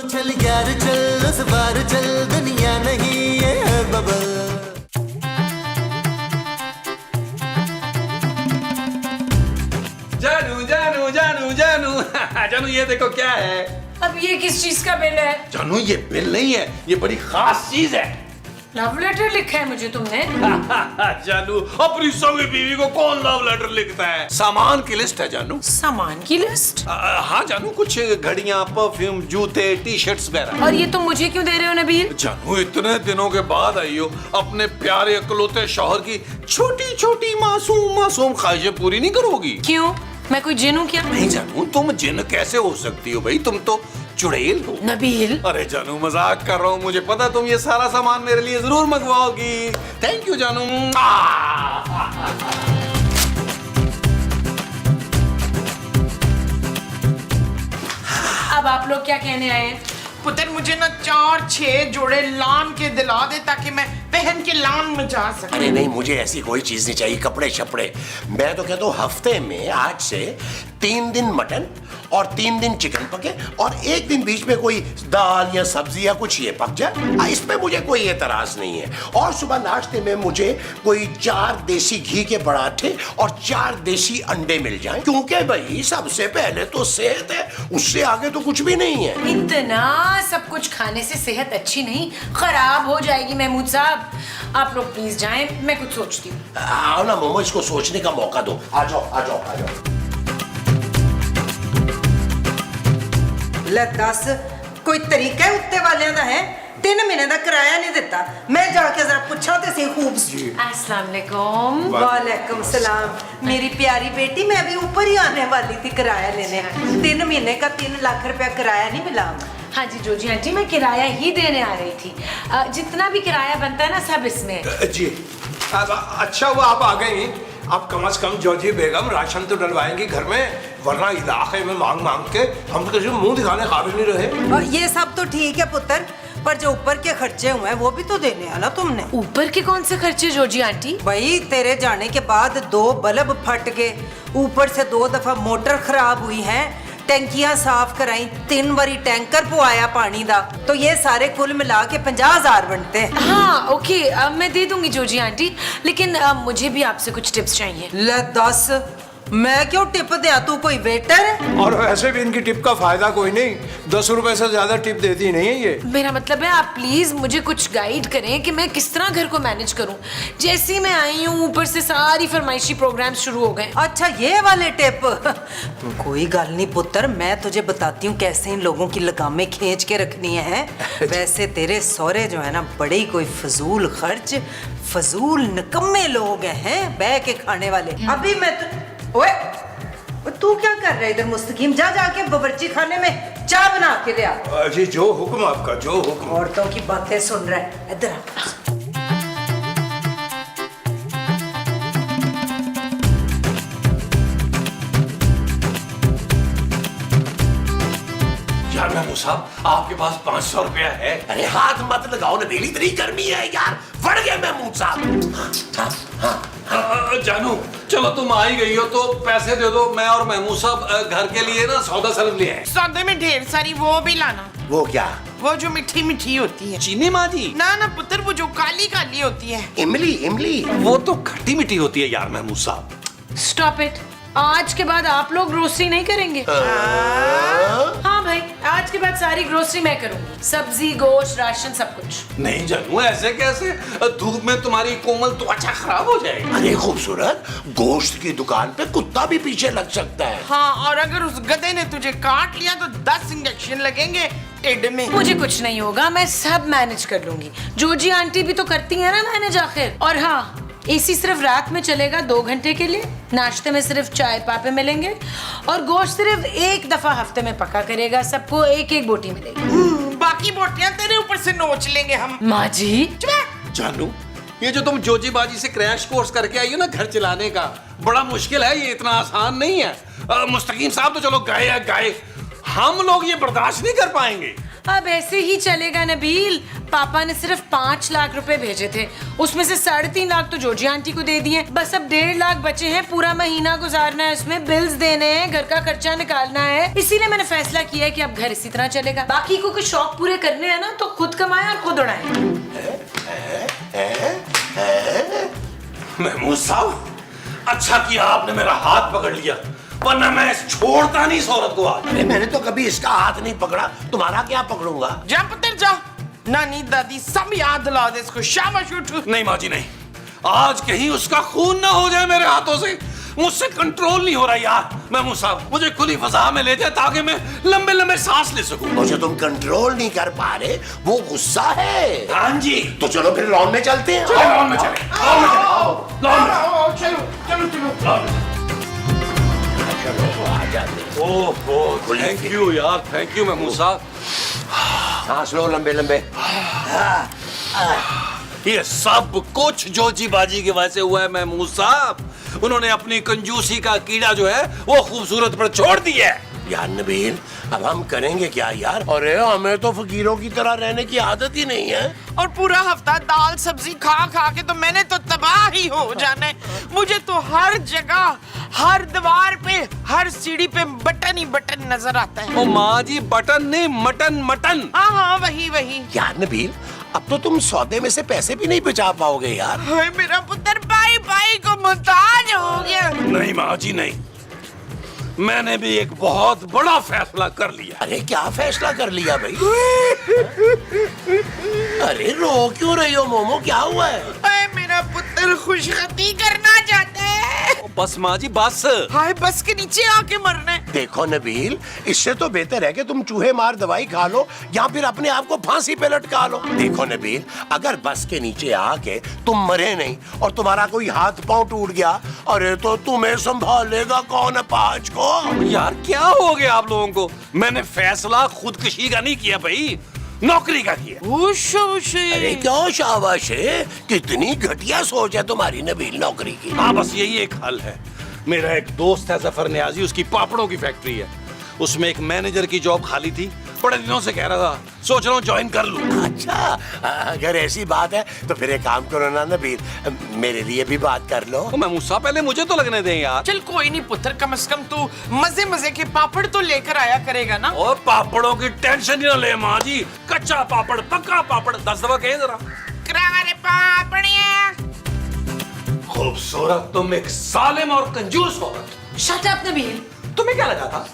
चल यार चल उस बार चल दुनिया नहीं ये है बबल। जानू जानू जानू जानू जानू ये देखो क्या है। अब ये किस चीज का बिल है? जानू ये बिल नहीं है, ये बड़ी खास चीज है। लव लेटर लिखा है मुझे तुमने? जानू अपनी सगी बीवी को कौन लव लेटर लिखता है? सामान की लिस्ट है जानू। सामान की लिस्ट? हाँ जानू, कुछ घड़ियां, परफ्यूम, जूते, टी शर्ट्स वगैरह। और ये तुम मुझे क्यों दे रहे हो नबील? जानू इतने दिनों के बाद आई हो, अपने प्यारे अकलौते शौहर की छोटी छोटी मासूम मासूम ख्वाहिशें पूरी नहीं करोगी? क्यों, मैं कोई जिन हूँ क्या? नहीं जानू, तुम जिन कैसे हो सकती हो भाई, तुम तो चुड़ैल हो। नबील अरे जानू मजाक कर रहा हूँ, मुझे पता तुम ये सारा सामान मेरे लिए जरूर मंगवाओगी। थैंक यू जानू। अब आप लोग क्या कहने आए हैं? पुत्र मुझे ना 4-6 जोड़े लान के दिला दे ताकि मैं पहन के लान में जा सकूं। अरे नहीं, मुझे ऐसी कोई चीज नहीं चाहिए, कपड़े शपड़े। मैं तो कहता हूँ हफ्ते में आज से 3 दिन मटन और 3 दिन चिकन पके और 1 दिन बीच में कोई दाल या सब्जी या कुछ ये पक जाए, इसमें मुझे कोई एतराज नहीं है। और सुबह नाश्ते में मुझे कोई 4 देसी घी के पराठे और 4 देसी अंडे मिल जाएं, क्योंकि भाई सबसे पहले तो सेहत है, उससे आगे तो कुछ भी नहीं है। इतना सब कुछ खाने से सेहत अच्छी नहीं, खराब हो जाएगी महमूद साहब। आप लोग प्लीज जाएं, मैं कुछ सोचती हूँ। आओ ना मोमो, इसको सोचने का मौका दो। आ जाओ आ जाओ आ जाओ। ले दस, कोई तरीका है उत्ते वालियां दा है? 3 महीने का किराया नहीं दिता। मैं जाके जरा पूछा तो सही खूब। अस्सलाम वालेकुम। वालेकुम सलाम। मेरी प्यारी बेटी, मैं अभी ऊपर ही आने वाली थी किराया लेने। 3 महीने का 3 लाख रुपया किराया नहीं मिला। हाँ जी जोजी आंटी, मैं किराया ही देने आ रही थी। जितना भी किराया बनता है ना सब इसमें। जी अच्छा हुआ आप आ गई। आप कम से कम जॉर्जी बेगम राशन तो डलवाएंगी घर में, वरना इलाके में मांग मांग के हम तो किसी मुंह दिखाने काबिल नहीं रहे। और ये सब तो ठीक है पुत्र, पर जो ऊपर के खर्चे हुए हैं वो भी तो देने हैं ना तुमने। ऊपर के कौन से खर्चे जोजी आंटी? भाई तेरे जाने के बाद 2 बल्ब फट गए, ऊपर से 2 दफा मोटर खराब हुई है, टैंकियां साफ कराई, 3 बारी टैंकर पुआया पानी दा, तो ये सारे कुल मिला के 50,000 बनते हैं। हाँ ओके, मैं दे दूंगी जोजी आंटी, लेकिन मुझे भी आपसे कुछ टिप्स चाहिए। ले दस, मैं क्यों टिप दिया? तू कोई वेटर है? और वैसे भी इनकी टिप का फायदा कोई नहीं, 10 रुपए से ज्यादा टिप देती नहीं है ये। मेरा मतलब है आप प्लीज मुझे कुछ गाइड करें कि मैं किस तरह घर को मैनेज करूं। जैसी मैं आई हूँ ऊपर से सारी फरमाइशी प्रोग्राम शुरू हो गए। अच्छा ये वाले टिप? कोई गल नहीं पुत्र, मैं तुझे बताती हूँ कैसे इन लोगों की लगामें खींच के रखनी है। वैसे तेरे सौरे जो है ना, बड़े ही कोई फजूल खर्च, फजूल निकम्मे लोग हैं, बह के खाने वाले। अभी मैं ओए, तू क्या कर रहा है इधर मुस्तकीम? जा जाके बावर्ची खाने में चाय बना के ले आ। जी जो हुक्म आपका, जो हुक्म। औरतों की बातें सुन रहा है, इधर आ। यार महमूद साहब, आपके पास 500 रुपया है? अरे हाथ मत लगाओ ना, बेली इतनी गर्मी है यार, बढ़ गए महमूद साहब। जानू चलो तुम आ ही गई हो तो पैसे दे दो, मैं और महमूद साहब घर के लिए ना सौदा सल्फ ले आए। सौदे में ढेर सारी वो भी लाना। वो क्या? वो जो मीठी मीठी होती है। चीनी माँ जी? ना ना पुत्र, वो जो काली काली होती है। इमली इमली। वो तो खट्टी मीठी होती है यार महमूद साहब। स्टॉप इट, आज के बाद आप लोग ग्रोसरी नहीं करेंगे। हाँ भाई, आज के बाद सारी ग्रोसरी मैं करूंगी, सब्जी, गोश्त, राशन, सब कुछ। नहीं जानू, ऐसे कैसे? धूप में तुम्हारी कोमल त्वचा खराब हो जाएगी। अरे खूबसूरत, गोश्त की दुकान पे कुत्ता भी पीछे लग सकता है। हाँ, और अगर उस गधे ने तुझे काट लिया तो 10 इंजेक्शन लगेंगे टिड में। मुझे कुछ नहीं होगा, मैं सब मैनेज कर लूंगी। जोजी आंटी भी तो करती है ना मैनेज आखिर। और हाँ, एसी सिर्फ रात में चलेगा 2 घंटे के लिए, नाश्ते में सिर्फ चाय पापे मिलेंगे, और गोश्त सिर्फ 1 दफा हफ्ते में पका करेगा, सबको 1-1 बोटी मिलेगी। बाकी बोटियां तेरे ऊपर से नोच लेंगे हम। माँ जी जानू, ये जो तुम जोजी बाजी से क्रैश कोर्स करके आई हो ना घर चलाने का, बड़ा मुश्किल है, ये इतना आसान नहीं है। मुस्तकीम साहब तो चलो गए, हम लोग ये बर्दाश्त नहीं कर पाएंगे। अब ऐसे ही चलेगा नबील, पापा ने सिर्फ 5 लाख रुपए भेजे थे, उसमें से 3.5 लाख तो जोजी आंटी को दे दिए। बस अब 1.5 लाख बचे हैं, पूरा महीना गुजारना है, उसमें बिल्स देने हैं, घर का खर्चा निकालना है। इसीलिए मैंने फैसला किया है कि अब घर इसी तरह चलेगा। बाकी को कुछ शौक पूरे करने हैं ना तो खुद कमाए और खुद उड़ाए। महमूद साहब, अच्छा किया आपने मेरा हाथ पकड़ लिया, वरना मैं छोड़ता नहीं इस औरत को आज। अरे मैंने तो कभी इसका हाथ नहीं पकड़ा, तुम्हारा क्या पकड़ूंगा? जा पुत्र जा, नानी दादी सब याद दिला दे इसको। शाबाश उठ। नहीं माँ जी नहीं, आज कहीं उसका खून ना हो जाए मेरे हाथों से। मुझसे कंट्रोल नहीं हो रहा यार। महमूद साहब, मुझे खुली फजा में ले जाए ताकि मैं लंबे लंबे सांस ले सकूं। मुझे तुम कंट्रोल नहीं कर पा रहे, वो गुस्सा है। हाँ जी, तो चलो फिर लॉन में चलते हैं। चलो लॉन में चले, लॉन में चले, लॉन में चलो चलो चलो। चलो आ जाते। ओह थैंक यू यार, थैंक यू महमूद साहब। सांस लो लंबे लंबे। ये सब कुछ जोजी बाजी की वजह से हुआ है महमूद साहब। उन्होंने अपनी कंजूसी का कीड़ा जो है वो खूबसूरत पर छोड़ दिया है। यार नबील, अब हम करेंगे क्या यार? अरे हमें तो फकीरों की तरह रहने की आदत ही नहीं है। और पूरा हफ्ता दाल सब्जी खा खा के तो मैंने तो तबाह ही हो जाना है। मुझे तो हर जगह, हर दीवार पे, हर सीढ़ी पे बटन ही बटन नजर आता है। ओ माँ जी, बटन नहीं, मटन मटन। हाँ हाँ वही वही। यार नबील, अब तो तुम सौदे में से पैसे भी नहीं बचा पाओगे यार। हाय मेरा पुत्र भाई भाई को मुहताज हो गया। नहीं माँ जी नहीं, मैंने भी एक बहुत बड़ा फैसला कर लिया। अरे क्या फैसला कर लिया भाई? अरे रो क्यों रही हो मोमो, क्या हुआ है? हाय मेरा पुत्र खुशखती करना चाहता है। बस माँ जी बस। हाय बस के नीचे आके मरना है। देखो नबील, इससे तो बेहतर है कि तुम चूहे मार दवाई खा लो या फिर अपने आप को फांसी पे लटका लो। देखो नबील, अगर बस के नीचे आके तुम मरे नहीं और तुम्हारा कोई हाथ पांव टूट गया, अरे तो तुम्हें संभालेगा कौन पांच को? यार क्या हो गया आप लोगों को? मैंने फैसला खुदकुशी का नहीं किया भाई, नौकरी का किया। अरे क्यों शाबाश है, कितनी घटिया सोच है तुम्हारी नबील नौकरी की। हाँ बस यही एक हल है। मेरा एक दोस्त है जफर नियाजी, उसकी पापड़ों की फैक्ट्री है, उसमें एक मैनेजर की जॉब खाली थी, बड़े दिनों से कह रहा था, सोच रहा हूँ ज्वाइन कर लूँ। अच्छा, अगर ऐसी बात है तो फिर एक काम करो ना नबील, मेरे लिए भी बात कर लो। मैं मुस्सा, पहले मुझे तो लगने दें यार। चल कोई नहीं पुत्र, कम से कम तू मजे मजे के पापड़ तो लेकर आया करेगा ना। और पापड़ों की टेंशन ही ना ले माँ जी, कच्चा पापड़ पक्का पापड़ 10 दफा कहे जरा। करारे पापड़िया। खूबसूरत तुम एक सालिम और कंजूस औरत। Shut up Nabeel. तुम्हें क्या लगा था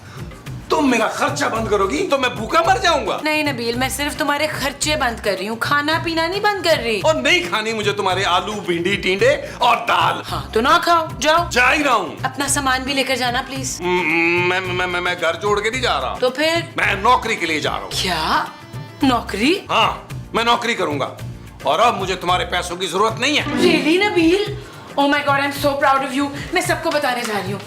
तुम मेरा खर्चा बंद करोगी तो मैं भूखा मर जाऊंगा? नहीं नबील, मैं सिर्फ तुम्हारे खर्चे बंद कर रही हूँ, खाना पीना नहीं बंद कर रही। और नहीं खानी मुझे तुम्हारे आलू भिंडी टिंडे और दाल। हाँ तो ना खाओ, जाओ। जा ही रहा हूँ। अपना सामान भी लेकर जाना प्लीज। मैं घर छोड़ के नहीं जा रहा। तो फिर? मैं नौकरी के लिए जा रहा हूँ। क्या नौकरी? हाँ, मैं नौकरी करूंगा और अब मुझे तुम्हारे पैसों की जरूरत नहीं है। Really Nabeel? Oh my God, I am so proud of you. मैं सबको बताने जा रही हूँ।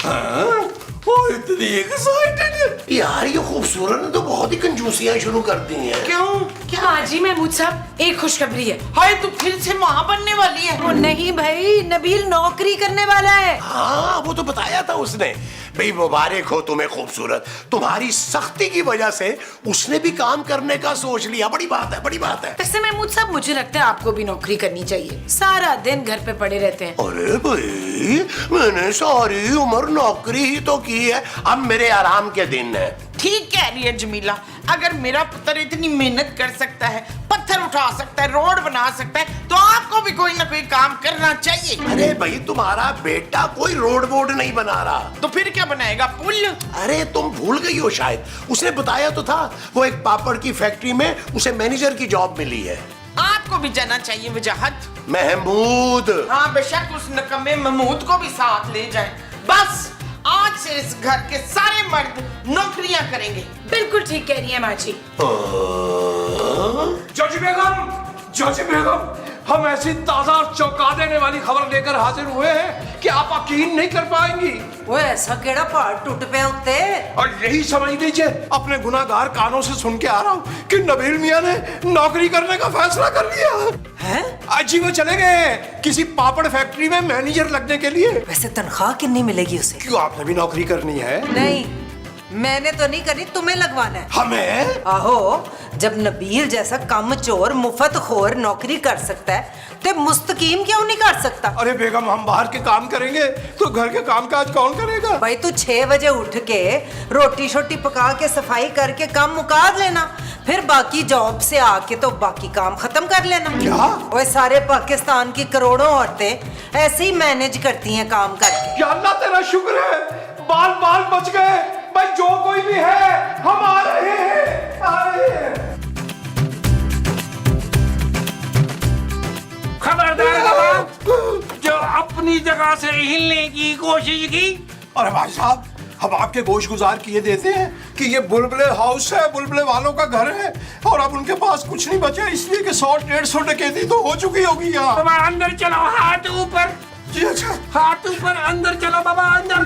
इतनी एक्साइटेड। यार ये खूबसूरत ने तो बहुत ही कंजूसियां शुरू कर दी हैं। क्यों? क्या? हाँ जी महमूद साहब, एक खुशखबरी है। हाय तू फिर से माँ बनने वाली है। वो नहीं भाई, नबील नौकरी करने वाला है। हाँ वो तो बताया था उसने। भाई मुबारक हो तुम्हें खूबसूरत, तुम्हारी सख्ती की वजह से उसने भी काम करने का सोच लिया। बड़ी बात है, बड़ी बात है। वैसे महमूद साहब, मुझे लगता है आपको भी नौकरी करनी चाहिए, सारा दिन घर पे पड़े रहते हैं। अरे भाई, मैंने सारी उम्र नौकरी ही तो की है, अब मेरे आराम के दिन है। ठीक कह रही है जमीला, अगर मेरा पुत्र इतनी मेहनत कर सकता है, पत्थर उठा सकता है, रोड बना सकता है, तो आपको भी कोई ना कोई काम करना चाहिए। अरे भाई तुम्हारा बेटा कोई रोड वोड नहीं बना रहा। तो फिर क्या बनाएगा? पुल? अरे तुम भूल गई हो शायद, उसने बताया तो था, वो एक पापड़ की फैक्ट्री में उसे मैनेजर की जॉब मिली है। आपको भी जाना चाहिए वजाहत। महमूद। हाँ बेशक, उस नकम्मे महमूद को भी साथ ले जाए। बस आज से इस घर के सारे मर्द नौकरियां करेंगे। बिल्कुल ठीक कह रही है माँ जी। जॉजी बेगम, जॉजी बेगम, हम ऐसी ताजा और चौंका देने वाली खबर लेकर हाजिर हुए हैं कि आप यकीन नहीं कर पाएंगी। वो ऐसा केड़ा पहाड़ टूट पे उत्ते? और यही समझ लीजिए, अपने गुनाहगार कानों से सुन के आ रहा हूँ कि नबील मियाँ ने नौकरी करने का फैसला कर लिया हैं? आज ही वो चले गए किसी पापड़ फैक्ट्री में मैनेजर लगने के लिए। वैसे तनख्वाह कितनी मिलेगी उसे? क्यों, आपने भी नौकरी करनी है? नहीं, मैंने तो नहीं करनी, तुम्हें लगवाना है। हमें? आहो, जब नबील जैसा कम चोर मुफ्त खोर नौकरी कर सकता है तो मुस्तकीम क्यों नहीं कर सकता? अरे बेगम, हम बाहर के काम करेंगे तो घर के काम काज कौन करेगा? भाई तू 6 बजे उठ के रोटी शोटी पका के सफाई करके काम मुका लेना, फिर बाकी जॉब से आके तो बाकी काम खत्म कर लेना। क्या? वो सारे पाकिस्तान की करोड़ों औरतें ऐसे ही मैनेज करती हैं काम करके। या अल्लाह तेरा शुक्र है, बाल बाल बच गए। भाई जो कोई भी है, हम आ रहे हैं, आ रहे हैं। खबरदार बाबा, जो अपनी जगह से हिलने की कोशिश की। अरे भाई साहब, हम आपके गोश गुजार किए देते हैं कि ये बुलबुले हाउस है, बुलबुले वालों का घर है, और अब उनके पास कुछ नहीं बचा, इसलिए कि 100-150 डकैती तो हो चुकी होगी यहाँ। बाबा अंदर चलो, हाथ ऊपर। जी अच्छा। हाथ ऊपर, अंदर चलो बाबा, अंदर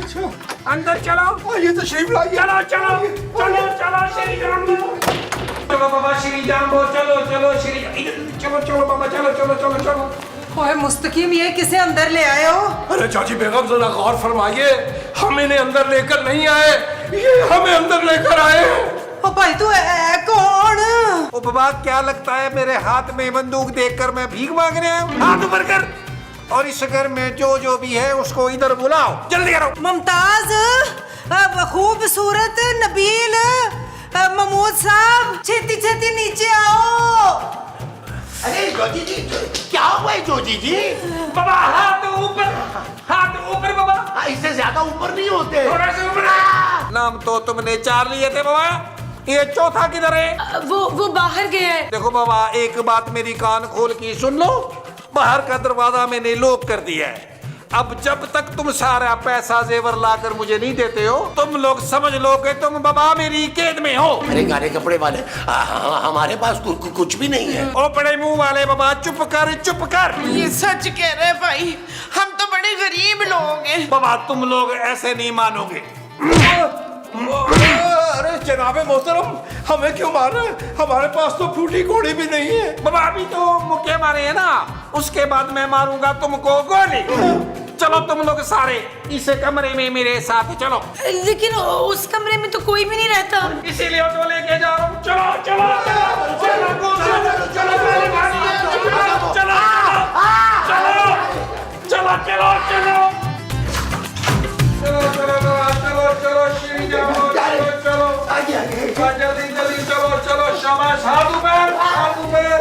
अंदर चलो। ये तशरीफ लाइए। चलो चलो चलो चलो श्री जाम्बो, चलो बाबा श्री जाम्बो, चलो चलो श्री, चलो चलो बाबा, चलो चलो चलो चलो। ओए मुस्तकीम, ये किसे अंदर ले आए हो? अरे चाची बेगम, जरा गौर फरमाइए, हम इन्हें अंदर लेकर नहीं आए, ये हमें अंदर लेकर आए हैं। ओ भाई तू है कौन? ओ बाबा, क्या लगता है मेरे हाथ में बंदूक देखकर मैं भीख मांग रहा हूँ? हाथ ऊपर कर, और इस घर में जो भी है उसको इधर बुलाओ, जल्दी करो। मुमताज, खूबसूरत, नबील, महमूद साहब, छेती छेती नीचे आओ। अरे जोजी जी, क्या हुआ है जोजी जी? बाबा हाथ ऊपर, हाथ ऊपर बाबा, इससे ज्यादा ऊपर नहीं होते। थोड़ा सा ऊपर। नाम तो तुमने 4 लिए थे बाबा, ये चौथा किधर है? वो बाहर गया है। देखो बाबा, एक बात मेरी कान खोल के सुन लो, बाहर का दरवाजा मैंने लॉक कर दिया है। अब जब तक तुम सारा पैसा जेवर लाकर मुझे नहीं देते हो, तुम लोग समझ लो कि तुम बाबा मेरी कैद में हो। अरे गाने कपड़े वाले, हमारे पास कुछ भी नहीं है। ओ बड़े मुंह वाले बाबा, चुप कर चुप कर। ये सच कह रहे भाई, हम तो बड़े गरीब लोग हैं। बाबा तुम लोग ऐसे नहीं मानोगे। अरे जनाबे मोहतरम, हमें क्यों मार रहे हैं? हमारे पास तो फूटी घोड़ी भी नहीं है। बाबा अभी तो मुक्के मारे हैं ना, उसके बाद मैं मारूंगा तुमको गोली। चलो तुम लोग सारे इस कमरे में मेरे साथ चलो। लेकिन उस कमरे में तो कोई भी नहीं रहता। इसीलिए तो लेके जा रहा हूँ। चलो चलो चलो चलो चलो चलो चलो चलो चलो श्री जाओ, चलो जल्दी जल्दी चलो चलो, शाबाश, हाथ ऊपर हाथ ऊपर।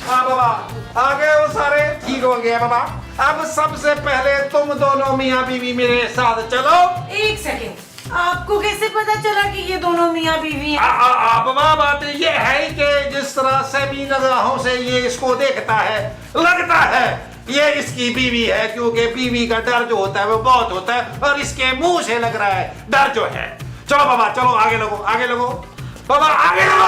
हाँ बाबा, आ गए वो सारे, ठीक हो गया बाबा। अब सबसे पहले तुम दोनों मियाँ बीवी मेरे साथ चलो। एक सेकेंड, आपको कैसे पता चला कि ये दोनों मियाँ बीवी हैं? बाबा बात ये है कि जिस तरह से भी निगाहों से ये इसको देखता है, लगता है ये इसकी बीवी है, क्योंकि बीवी का डर जो होता है वो बहुत होता है, और इसके मुंह से लग रहा है डर जो है। चलो बाबा चलो, आगे लगो आगे लगो बाबा, आगे लगो।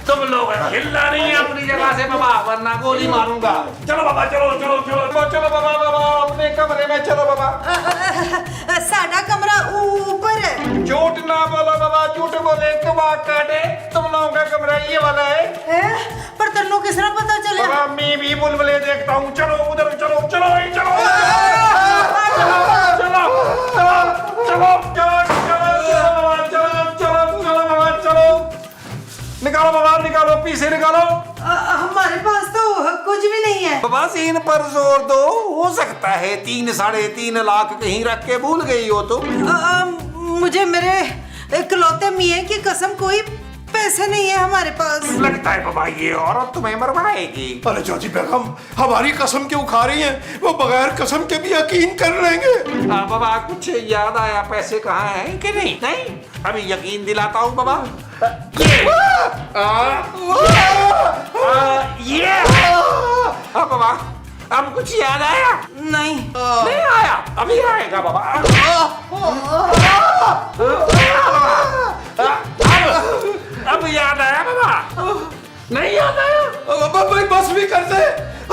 तुम लोग हिलना नहीं है अपनी जगह से बाबा, वरना गोली मारूंगा। चलो बाबा चलो चलो चलो चलो बाबा, बाबा अपने कमरे में चलो बाबा। साडा कमरा ऊपर है। झूठ ना बोलो बाबा, झूठ बोले कबाब काटे। तुम लोगों का कमरा ये वाला है। पर तन्नू किस तरह पता चले? बाबा मैं भी बुलबुले देखता हूँ, चलो उधर चलो चलो चलो चलो चलो निकालो बाबा, निकालो पीछे निकालो। हमारे पास तो कुछ भी नहीं है। बाबा सीन पर जोर दो, हो सकता है 3-3.5 लाख कहीं रख के भूल गई हो तो। मुझे मेरे इकलौते मियाँ की कसम कोई पैसे नहीं है हमारे पास। लगता है बाबा ये औरत तुम्हें मरवाएगी। अरे चाची बेगम, हमारी कसम क्यों खा रही हैं? वो बगैर कसम के भी यकीन कर लेंगे। बाबा कुछ याद आया, पैसे कहाँ हैं कि नहीं? नहीं, अभी यकीन दिलाता हूँ बाबा। ये बाबा, अब कुछ याद आया? नहीं नहीं आया, अभी आएगा बाबा। अब याद आया बाबा? नहीं याद आया? भाई बस भी कर दे,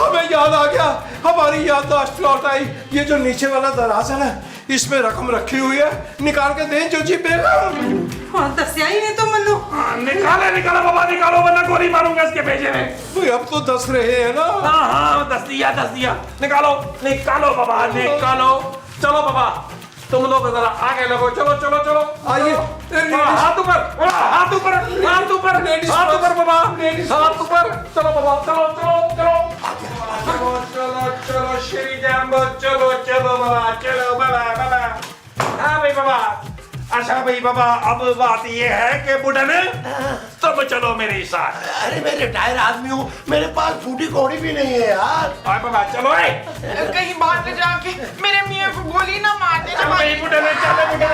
हमें याद आ गया, हमारी याददाश्त लौट आई। ये जो नीचे वाला दराज है ना, इसमें रकम रखी हुई है, निकाल के दें जोजी बेगम। हाँ दसिया ही नहीं तो मनु। निकालो बाबा निकालो, वरना गोली मारूंगा इसके भेजे में। भाई अब तो दस रहे हैं ना। हाँ दस दिया निकालो निकालो बाबा निकालो। चलो बाबा तुम लोग जरा आगे लगो, चलो चलो चलो आइए। हाथ ऊपर, हाथ ऊपर, हाथ ऊपर, हाथ ऊपर बाबा, हाथ ऊपर, चलो बाबा, चलो चलो चलो चलो चलो चलो श्री जैम्बो, चलो चलो बाबा, चलो बाबा बाबा। हाँ भाई बाबा। अच्छा भाई बाबा, अब बात ये है कि बुढ़न तुम चलो मेरे साथ। अरे मैं रिटायर आदमी हूँ, मेरे पास फूटी कौड़ी भी नहीं है यार। बाबा चलो। कहीं बाहर ले जाके मेरे मियाँ को गोली ना मार देना भाई। बुढ़न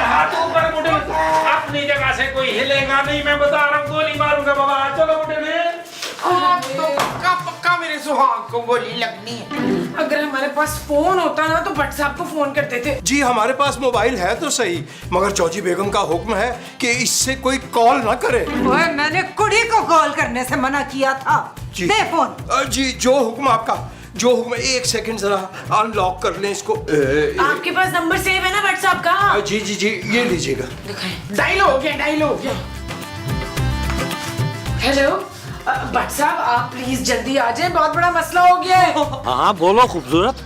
हाथ ऊपर, बुढ़न अपनी जगह से कोई हिलेगा नहीं, मैं बता रहा हूँ, गोली मारूंगा बाबा। चलो बुढ़न। हाँ, तो पक्का पक्का मेरे सुहाग को गोली लगनी है। अगर हमारे पास फोन होता ना तो भट्ट साहब को फोन करते थे। जी हमारे पास मोबाइल है तो सही, मगर चौजी बेगम का हुक्म है कि इससे कोई कॉल ना करे। ओए, मैंने कुड़ी को कॉल करने से मना किया था। जी। दे फोन। जी जो हुक्म आपका, जो हुक्म। एक सेकंड जरा अनलॉक कर लें इसको। आपके पास नंबर सेव है ना भट्ट साहब का? जी जी जी, ये लीजिएगा। डायल हो गया, डायल हो गया। हेलो भट्ट साहब, आप प्लीज जल्दी आ जाएं, बहुत बड़ा मसला हो गया है। हाँ बोलो खूबसूरत,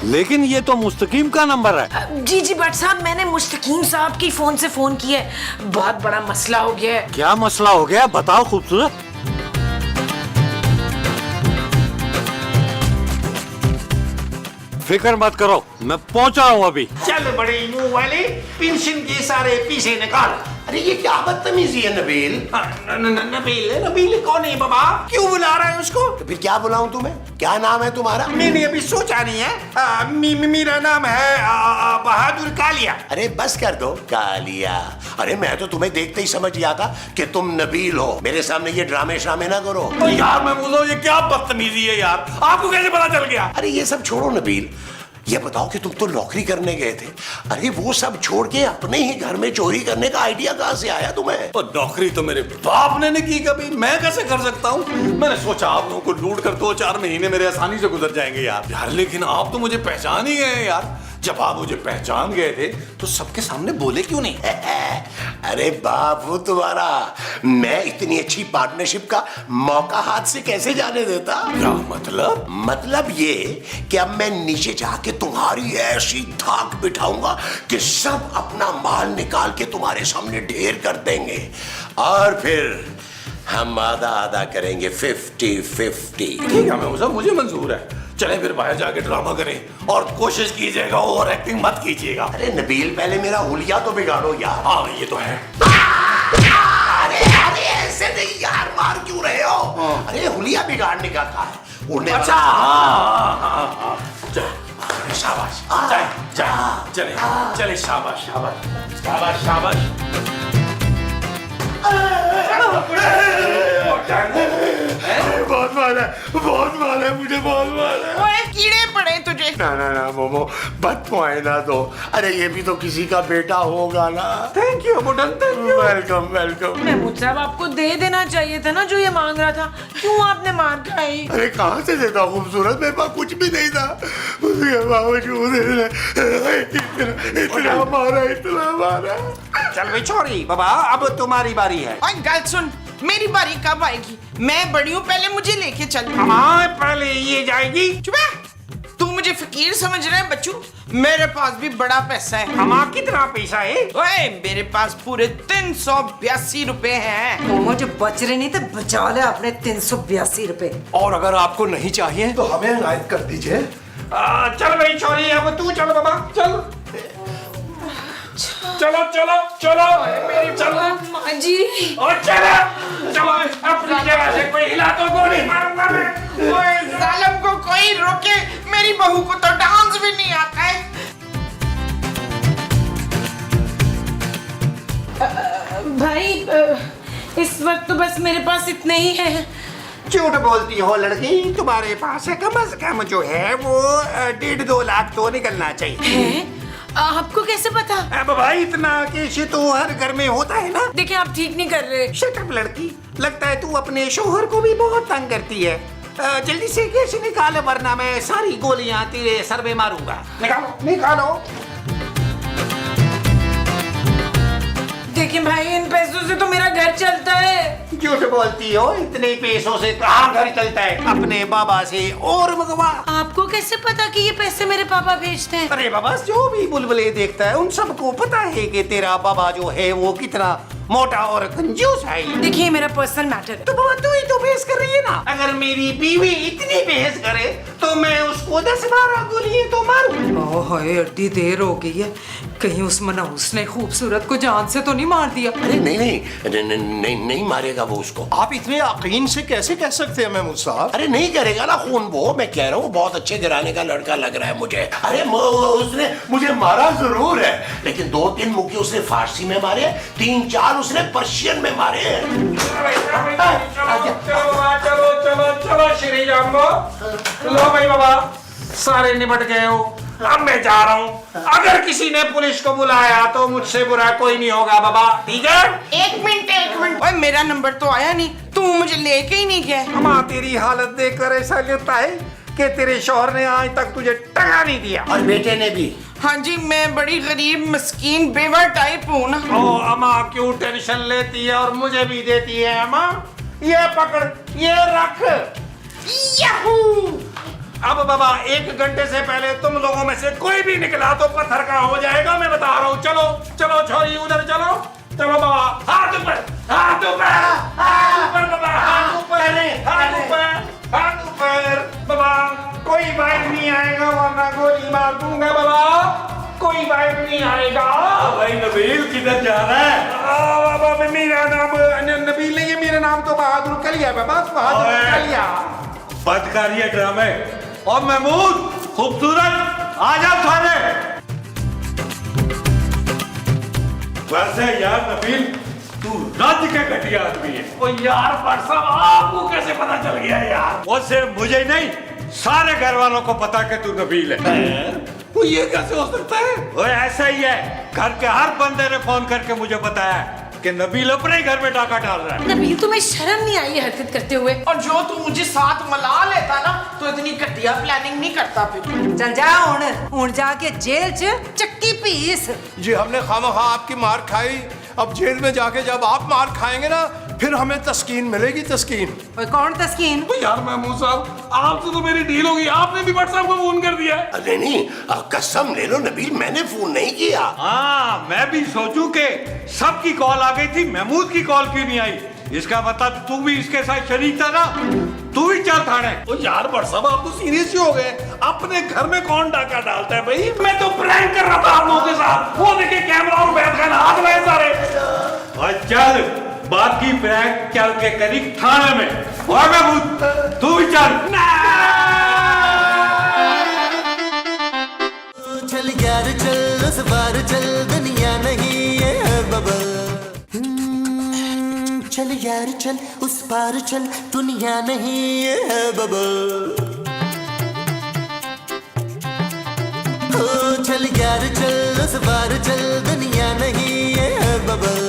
लेकिन ये तो मुस्तकीम का नंबर है। जी जी भट्ट साहब, मैंने मुस्तकीम साहब की फोन से फोन किया है, बहुत बड़ा मसला हो गया है। क्या मसला हो गया, बताओ खूबसूरत। फिक्र मत करो, मैं पहुंच रहा हूँ अभी। चल बड़े मुंह वाले, पेंशन के सारे पीछे निकाल। अरे ये क्या बदतमीजी है नबील? नबील, नबील कौन है बाबा? क्यों बुला रहा है उसको? तो फिर क्या बुलाऊं तुम्हें? क्या नाम है तुम्हारा? मैंने अभी सोचा नहीं है। मेरा नाम है बहादुर कालिया। अरे बस कर दो कालिया। अरे मैं तो तुम्हें देखते ही समझ गया था कि तुम नबील हो। मेरे सामने ये ड्रामे श्रामे ना करो। यार मैं बोलो, ये क्या बदतमीजी है यार, आपको कैसे पता चल गया? अरे ये सब छोड़ो नबील, ये बताओ कि तुम तो नौकरी करने गए थे। अरे वो सब छोड़ के अपने ही घर में चोरी करने का आइडिया कहाँ से आया तुम्हें? तो नौकरी तो मेरे बाप ने नहीं की कभी, मैं कैसे कर सकता हूँ? मैंने सोचा आप लोगों को लूट कर 2-4 महीने मेरे आसानी से गुजर जाएंगे यार। लेकिन आप तो मुझे पहचान ही गए यार। जब आप मुझे पहचान गए थे तो सबके सामने बोले क्यों नहीं? अरे बाप हो तुम्हारा, मैं इतनी अच्छी पार्टनरशिप का मौका हाथ से कैसे जाने देता? क्या मतलब? मतलब ये कि अब मैं नीचे जाके तुम्हारी ऐसी धाक बिठाऊंगा कि सब अपना माल निकाल के तुम्हारे सामने ढेर कर देंगे, और फिर हम आधा आधा करेंगे 50-50। ठीक है मैं सब, मुझे मंजूर है। चले फिर बाहर जाके ड्रामा करें और कोशिश कीजिएगा, ओवर एक्टिंग मत कीजिएगा। अरे नबील पहले मेरा हुलिया तो बिगाड़ो यार। हाँ ये तो है। अरे अरे ऐसे नहीं यार, मार क्यों रहे हो? अरे हुलिया बिगाड़ने का कहा है? उड़ने अच्छा हाँ, चले शाबाश, चले चले शाबाश शाबाश शाबाश शाबाश। बहुत मारा, बहुत मारा, मुझे बहुत मारा। ओए कीड़े पड़े तुझे। ना मोमो, मत ना दो। अरे ये भी तो किसी का बेटा होगा ना। Thank you Budhan, thank you. Welcome welcome. Mahmood साहब, आपको दे देना चाहिए था ना जो ये मांग रहा था, क्यों आपने मार खाई? अरे कहाँ से देता खूबसूरत, मेरे पास कुछ भी नहीं था। उसके बावजूद इतना मारा, इतना मारा। चल भाई छोरी बाबा, अब तुम्हारी बारी है। ओए गल सुन, मेरी बारी कब आएगी? मैं बड़ी हूँ, पहले मुझे लेके चल। हाँ पहले ये जाएगी। चुप है। तू मुझे फकीर समझ रहा है बच्चू? मेरे पास भी बड़ा पैसा है। हमारा कितना पैसा है? ओए मेरे पास पूरे 382 रुपए हैं। मुझे बच रहे नहीं तो बचा ले अपने 382 रुपए। और अगर आपको नहीं चाहिए तो हमें इनायत कर दीजिए। चल भाई छोरी, अब तू चल बाबा, चल चलो चलो चलो मेरी चलो माँ जी, और चलो चलो, अपनी जगह से कोई हिला तो गोली मारूंगा मैं। ओए जालिम को कोई रोके, मेरी बहू को तो डांस भी नहीं आता है। भाई इस वक्त तो बस मेरे पास इतने ही है। झूठ बोलती हो लड़की, तुम्हारे पास है कम से कम जो है वो 1.5-2 लाख तो निकलना चाहिए। हैं? आपको कैसे पता? अब भाई इतना कैश तो हर घर में होता है ना। देखिए आप ठीक नहीं कर रहे। शट अप लड़की, लगता है तू अपने शोहर को भी बहुत तंग करती है। जल्दी से कैश निकाल, वरना मैं सारी गोलियां तेरे सर में मारूंगा। निकालो निकालो। देखिए भाई, इन पैसों से तो मेरा घर चलता है। झूठ बोलती हो, इतने पैसों से कहाँ घर चलता है? अपने बाबा से और मंगवा। आपको कैसे पता कि ये पैसे मेरे पापा भेजते हैं? अरे बाबा, जो भी बुलबुले देखता है उन सबको पता है कि तेरा बाबा जो है वो कितना मोटा और कंजूस है। देखिए, मेरा पर्सनल मैटर है। तो बाबा तू ही तो बहस कर रही है ना। अगर मेरी बीवी इतनी बहस करे तो मैं उसको 10-12 गोली तो मारूं। ओह हाय, एडी देर हो गई है, कहीं उस मनहूस ने खूबसूरत को जान से तो नहीं मार दिया? अरे नहीं मारेगा वो उसको। आप इतने यकीन से कैसे कह सकते हैं महमूद साहब? अरे नहीं करेगा ना खून वो, मैं कह रहा हूँ बहुत अच्छे घराने का लड़का लग रहा है मुझे। अरे उसने मुझे मारा जरूर है, लेकिन 2-3 मुक्के उसने फारसी में मारे, 3-4 उसने पर्शियन में मारे। चलो श्री जाम्बो, लो भाई बाबा, सारे निपट गए हो, अब मैं जा रहा हूँ। अगर किसी ने पुलिस को बुलाया तो मुझसे बुरा कोई नहीं होगा बाबा, ठीक है? एक मिनट। ओए, मेरा नंबर तो आया नहीं, तू मुझे लेके ही नहीं गया। अम्मा, तेरी हालत देखकर ऐसा लगता है कि तेरे शौहर ने आज तक तुझे टका नहीं दिया। और बेटे ने भी। हाँ जी, मैं बड़ी गरीब मस्कीन बेवा टाइप हूँ ना। ओ अम्मा, क्यों टेंशन लेती है और मुझे भी देती है? अम्मा, ये पकड़, ये रख। याहू! अब बाबा, 1 घंटे से पहले तुम लोगों में से कोई भी निकला तो पत्थर का हो जाएगा, मैं बता रहा हूँ। चलो चलो छोरी, उधर चलो। चलो बाबा, हाथ ऊपर, हाथ ऊपर, हाथ ऊपर बाबा, हाथ ऊपर, हाथ ऊपर, हाथ ऊपर बाबा। कोई बाइक नहीं आएगा वरना गोली मार दूंगा बाबा, कोई बाइक नहीं आएगा। भाई नबील किधर जा रहा है? बाबा, मेरा नाम नबील नहीं है, मेरा नाम तो बहादुर कलिया बाबा, बहादुर कलिया। बंद कर ये ड्रामे। और महमूद, खूबसूरत, आ जाओ सारे। वैसे यार नबील, तू राज्य के घटिया आदमी है। ओ यार भाट साहब, आपको कैसे पता चल गया यार? वो सिर्फ मुझे नहीं, सारे घर वालों को पता कि तू नबील है। वो ये कैसे हो सकता है? वो ऐसा ही है, घर के हर बंदे ने फोन करके मुझे बताया कि नबील अपने ही घर में डाका डाल रहा है। नबील, तुम्हें शर्म नहीं आई है हरकत करते हुए? और जो तू मुझे साथ मला लेता ना तो इतनी घटिया प्लानिंग नहीं करता फिर। चल जा हुण जाके जेल च चक्की पीस। जी, हमने खामखा आपकी मार खाई, अब जेल में जाके जब आप मार खाएंगे ना, फिर हमें तस्कीन मिलेगी, तस्कीन। ओए, कौन तस्कीन? तो यार महमूद साहब, आपसे तो मेरी डील होगी, आपने भी भट्ट साहब को फोन कर दिया है। अरे नहीं, कसम ले लो नबील, मैंने फोन नहीं किया। हाँ, मैं भी सोचूं कि सबकी कॉल आ गई थी, महमूद की कॉल क्यों नहीं आई? इसका मतलब तू भी इसके साथ शरीक था ना? तू भी चल थाने। ओ यार भट्ट साहब, आप तो सीरियस ही हो गए। अपने घर में कौन डाका डालता है भाई? मैं तो प्रैंक कर रहा था आप लोगों के साथ। वो देखिए, कैमरा और बैठ गए, हाथ लगाए सारे। और चल, बाकी प्रैंक चल के करी थाने में। और महमूद, तू भी चल। चल यार चल, उस बार चल, दुनिया नहीं है बबल। चल यार चल, उस पार चल, दुनिया नहीं है बबल। ओ चल यार चल, उस पार चल, दुनिया नहीं है बबल।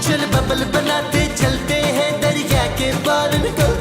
चल बबल बनाते चलते हैं दरिया के पार निकल।